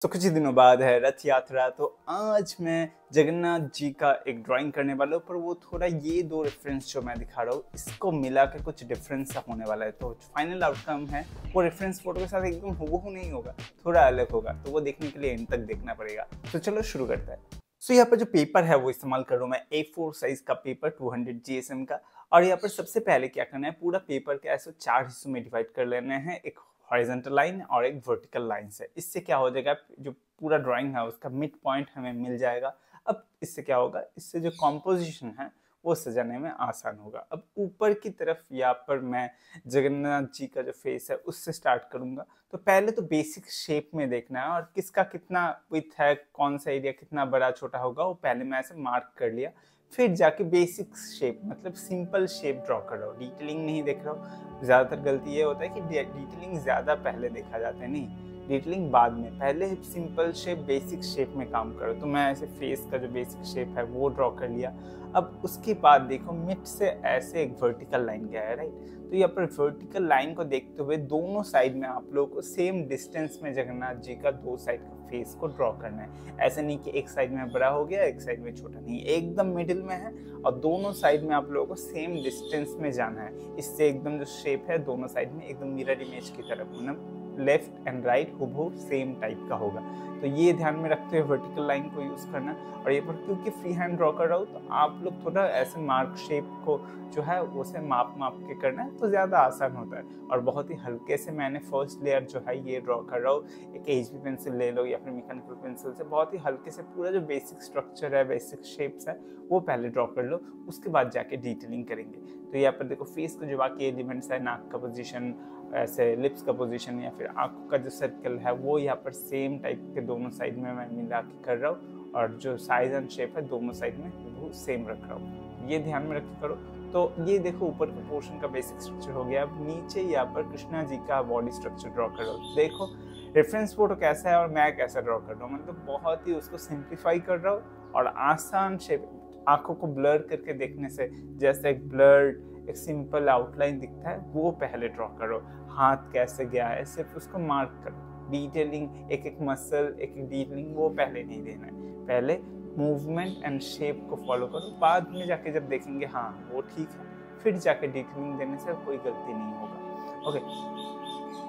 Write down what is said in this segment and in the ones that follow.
तो कुछ ही दिनों बाद है रथ यात्रा। तो आज मैं जगन्नाथ जी का एक ड्राइंग करने वाला हूँ, पर वो थोड़ा ये दो रेफरेंस जो मैं दिखा रहा हूँ इसको मिला के कुछ डिफरेंस सा होने वाला है। तो फाइनल आउटकम है वो रेफरेंस फोटो के साथ एकदम हूबहू नहीं होगा, थोड़ा अलग होगा। तो वो देखने के लिए एंड तक देखना पड़ेगा। तो चलो शुरू करते हैं। सो यहाँ पर जो पेपर है वो इस्तेमाल कर रहा हूँ मैं A4 साइज का पेपर 200 GSM का। और यहाँ पर सबसे पहले क्या करना है, पूरा पेपर के ऐसे 4 हिस्सों में डिवाइड कर लेना है, एक हॉरिजॉन्टल लाइन और एक वर्टिकल लाइन से। इससे क्या हो जाएगा, जो पूरा ड्राइंग है उसका मिड पॉइंट हमें मिल जाएगा। अब इससे क्या होगा, इससे जो कॉम्पोजिशन है वो सजाने में आसान होगा। अब ऊपर की तरफ यहाँ पर मैं जगन्नाथ जी का जो फेस है उससे स्टार्ट करूंगा। तो पहले तो बेसिक शेप में देखना है और किसका कितना विड्थ है, कौन सा एरिया कितना बड़ा छोटा होगा वो पहले मैं ऐसे मार्क कर लिया। फिर जाके बेसिक शेप मतलब सिंपल शेप ड्रॉ कर रहा हूँ, डिटेलिंग नहीं देख रहा हूँ। ज़्यादातर गलती ये होता है कि डिटेलिंग ज़्यादा पहले देखा जाता है, नहीं, डिटेलिंग बाद में। पहले सिंपल शेप बेसिक शेप में काम करो। तो मैं ऐसे फेस का जो बेसिक शेप है वो ड्रॉ कर लिया। अब उसके बाद देखो मिड से ऐसे एक वर्टिकल लाइन गया है, राइट। तो यहाँ पर वर्टिकल लाइन को देखते हुए दोनों साइड में आप लोगों को सेम डिस्टेंस में जगन्नाथ जी का दो साइड का फेस को ड्रॉ करना है। ऐसे नहीं कि एक साइड में बड़ा हो गया एक साइड में छोटा, नहीं, एकदम मिडिल में है और दोनों साइड में आप लोगों को सेम डिस्टेंस में जाना है। इससे एकदम जो शेप है दोनों साइड में एकदम मिरर इमेज की तरफ, मतलब लेफ्ट एंड राइट हुबहू सेम टाइप का होगा। तो ये ध्यान में रखते हुए वर्टिकल लाइन को यूज करना। और ये पर क्योंकि फ्री हैंड ड्रॉ कर रहा हूँ तो आप लोग थोड़ा ऐसे मार्क शेप को जो है उसे माप के करना है तो ज़्यादा आसान होता है। और बहुत ही हल्के से मैंने फर्स्ट लेयर जो है ये ड्रॉ कर रहा हूँ। एक HB पेंसिल ले लो या फिर मैकेनिकल पेंसिल से बहुत ही हल्के से पूरा जो बेसिक स्ट्रक्चर है, बेसिक शेप्स है वो पहले ड्रॉ कर लो, उसके बाद जाके डिटेलिंग करेंगे। तो यहाँ पर देखो फेस के जो बाकी एलिमेंट्स है, नाक का पोजीशन, ऐसे लिप्स का पोजीशन या फिर आंखों का जो सर्कल है वो यहाँ पर सेम टाइप के दोनों साइड में मैं मिला के कर रहा हूँ। और जो साइज एंड शेप है दोनों साइड में वो सेम रख रहा हूँ, ये ध्यान में रख के करो। तो ये देखो ऊपर के पोर्शन का बेसिक स्ट्रक्चर हो गया। अब नीचे यहाँ पर कृष्णा जी का बॉडी स्ट्रक्चर ड्रॉ कर रहा हूँ। देखो रेफरेंस फोटो कैसा है और मैं कैसा ड्रॉ कर रहा हूँ, मतलब बहुत ही उसको सिंप्लीफाई कर रहा हूँ और आसान शेप, आंखों को ब्लर करके देखने से जैसे एक ब्लर्ड एक सिंपल आउटलाइन दिखता है वो पहले ड्रॉ करो। हाथ कैसे गया है सिर्फ उसको मार्क करो। डिटेलिंग एक एक मसल एक एक डिटेलिंग वो पहले नहीं देना है, पहले मूवमेंट एंड शेप को फॉलो करो। बाद में जाके जब देखेंगे हाँ वो ठीक है, फिर जाके डिटेलिंग देने से कोई गलती नहीं होगा। ओके,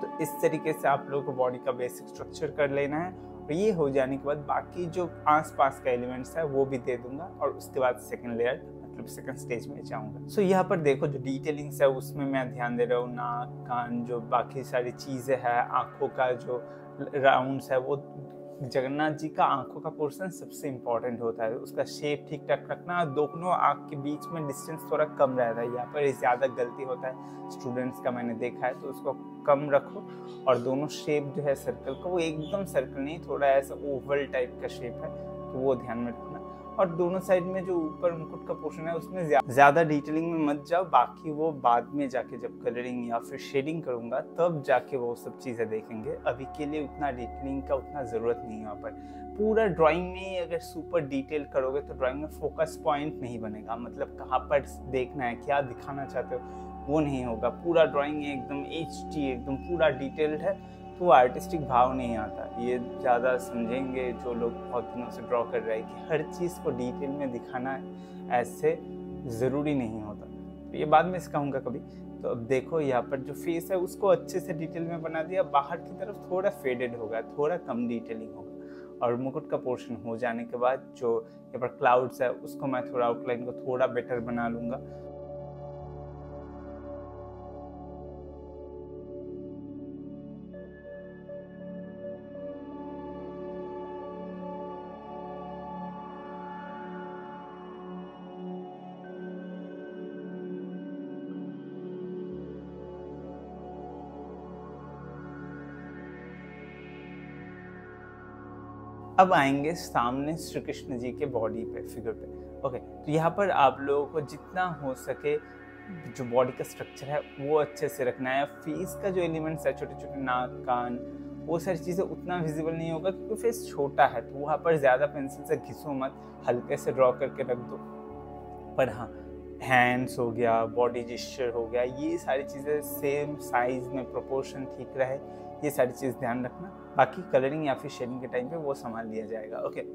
तो इस तरीके से आप लोगों को बॉडी का बेसिक स्ट्रक्चर कर लेना है। और ये हो जाने के बाद बाकी जो आसपास का एलिमेंट्स है वो भी दे दूंगा और उसके बाद सेकंड लेयर मतलब सेकंड स्टेज में जाऊंगा। सो यहाँ पर देखो जो डिटेलिंग्स है उसमें मैं ध्यान दे रहा हूँ, नाक कान जो बाकी सारी चीज़ें हैं, आँखों का जो राउंड्स है वो जगन्नाथ जी का आंखों का पोर्शन सबसे इम्पोर्टेंट होता है, उसका शेप ठीक ठाक रखना। दोनों आंख के बीच में डिस्टेंस थोड़ा कम रहता है, यहाँ पर ज़्यादा गलती होता है स्टूडेंट्स का, मैंने देखा है। तो उसको कम रखो और दोनों शेप जो है सर्कल का वो एकदम सर्कल नहीं, थोड़ा ऐसा ओवल टाइप का शेप है तो वो ध्यान में रखना। और दोनों साइड में जो ऊपर मुकुट का पोर्शन है उसमें ज़्यादा डिटेलिंग में मत जाओ, बाकी वो बाद में जाके जब कलरिंग या फिर शेडिंग करूँगा तब जाके वो सब चीज़ें देखेंगे। अभी के लिए उतना डिटेलिंग का उतना ज़रूरत नहीं है यहाँ पर। पूरा ड्राइंग में अगर सुपर डिटेल करोगे तो ड्राइंग में फोकस पॉइंट नहीं बनेगा, मतलब कहाँ पर देखना है क्या दिखाना चाहते हो वो नहीं होगा। पूरा ड्राइंग एकदम HD एकदम पूरा डिटेल्ड है तो वो आर्टिस्टिक भाव नहीं आता। ये ज़्यादा समझेंगे जो लोग बहुत दिनों से ड्रॉ कर रहे हैं कि हर चीज़ को डिटेल में दिखाना ऐसे ज़रूरी नहीं होता। तो ये बाद में सिखाऊंगा कभी। तो अब देखो यहाँ पर जो फेस है उसको अच्छे से डिटेल में बना दिया, बाहर की तरफ थोड़ा फेडेड होगा, थोड़ा कम डिटेलिंग होगा। और मुकुट का पोर्शन हो जाने के बाद जो यहाँ पर क्लाउड्स है उसको मैं थोड़ा आउटलाइन को थोड़ा बेटर बना लूँगा। अब आएंगे सामने श्री कृष्ण जी के बॉडी पे, फिगर पे। ओके, तो यहाँ पर आप लोगों को जितना हो सके जो बॉडी का स्ट्रक्चर है वो अच्छे से रखना है। फेस का जो एलिमेंट्स है, छोटे छोटे नाक कान वो सारी चीज़ें उतना विजिबल नहीं होगा क्योंकि फेस छोटा है, तो वहाँ पर ज़्यादा पेंसिल से घिसो मत, हल्के से ड्रॉ करके रख दो। पर हाँ, हैंड्स हो गया, बॉडी जेस्चर हो गया, ये सारी चीज़ें सेम साइज में प्रोपोर्शन ठीक रहे, ये सारी चीज़ ध्यान रखना। बाकी कलरिंग या फिर शेडिंग के टाइम पे वो संभाल लिया जाएगा। ओके,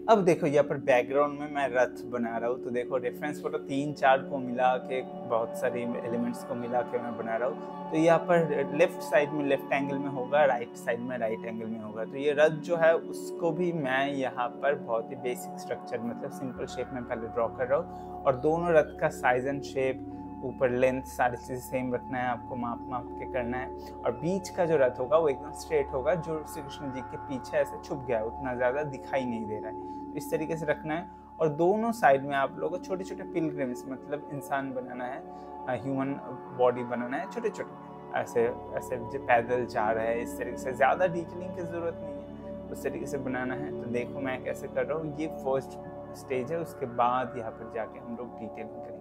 अब देखो यहाँ पर बैकग्राउंड में मैं रथ बना रहा हूँ, तो देखो रेफरेंस फोटो 3-4 को मिला के, बहुत सारी एलिमेंट्स को मिला के मैं बना रहा हूँ। तो यहाँ पर लेफ्ट साइड में लेफ्ट एंगल में होगा, राइट साइड में राइट एंगल में होगा। तो ये रथ जो है उसको भी मैं यहाँ पर बहुत ही बेसिक स्ट्रक्चर, मतलब सिंपल शेप में पहले ड्रॉ कर रहा हूँ। और दोनों रथ का साइज एंड शेप, ऊपर लेंथ, सारी चीज़ें सेम रखना है, आपको माप के करना है। और बीच का जो रथ होगा वो एकदम स्ट्रेट होगा, जो श्री कृष्ण जी के पीछे ऐसे छुप गया है, उतना ज़्यादा दिखाई नहीं दे रहा है। तो इस तरीके से रखना है। और दोनों साइड में आप लोगों को छोटे छोटे पिलग्रिम्स, मतलब इंसान बनाना है, ह्यूमन बॉडी बनाना है, छोटे छोटे ऐसे ऐसे जो पैदल जा रहा है, इस तरीके से। ज़्यादा डिटेलिंग की ज़रूरत नहीं है, उस तरीके से बनाना है। तो देखो मैं कैसे कर रहा हूँ, ये फर्स्ट स्टेज है, उसके बाद यहाँ पर जाके हम लोग डिटेलिंग करेंगे।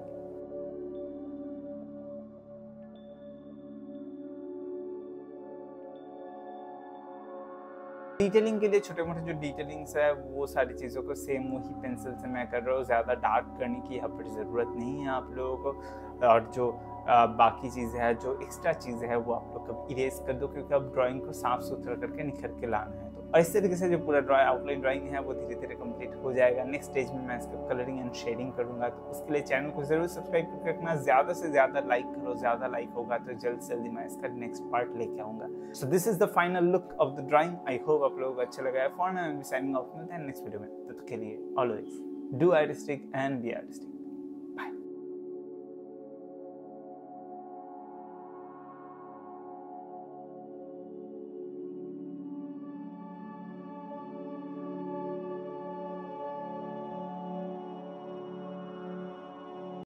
डिटेलिंग के लिए छोटे मोटे जो डिटेलिंग्स है वो सारी चीज़ों को सेम वही पेंसिल से मैं कर रहा हूँ। ज़्यादा डार्क करने की यहाँ पर ज़रूरत नहीं है आप लोगों को। और जो बाकी चीज़ें हैं, जो एक्स्ट्रा चीज़ें हैं, वो आप लोग कब इरेज कर दो, क्योंकि अब ड्राइंग को साफ सुथरा करके निखर के लाना है। तो और इस तरीके से जो पूरा आउटलाइन ड्राइंग है वो धीरे धीरे कंप्लीट हो जाएगा। नेक्स्ट स्टेज में मैं इसका कलरिंग एंड शेडिंग करूँगा। तो उसके लिए चैनल को जरूर सब्सक्राइब करके रखना, ज़्यादा से ज़्यादा लाइक करो, ज़्यादा लाइक होगा तो जल्द से जल्दी मैं इसका नेक्स्ट पार्ट लेके आऊँगा। So this is the final look of the drawing. I hope आप लोगों को अच्छा लगा है। For now I am signing off, मिलते हैं नेक्स्ट वीडियो में। तब तक के लिए always do artistic and be artistic.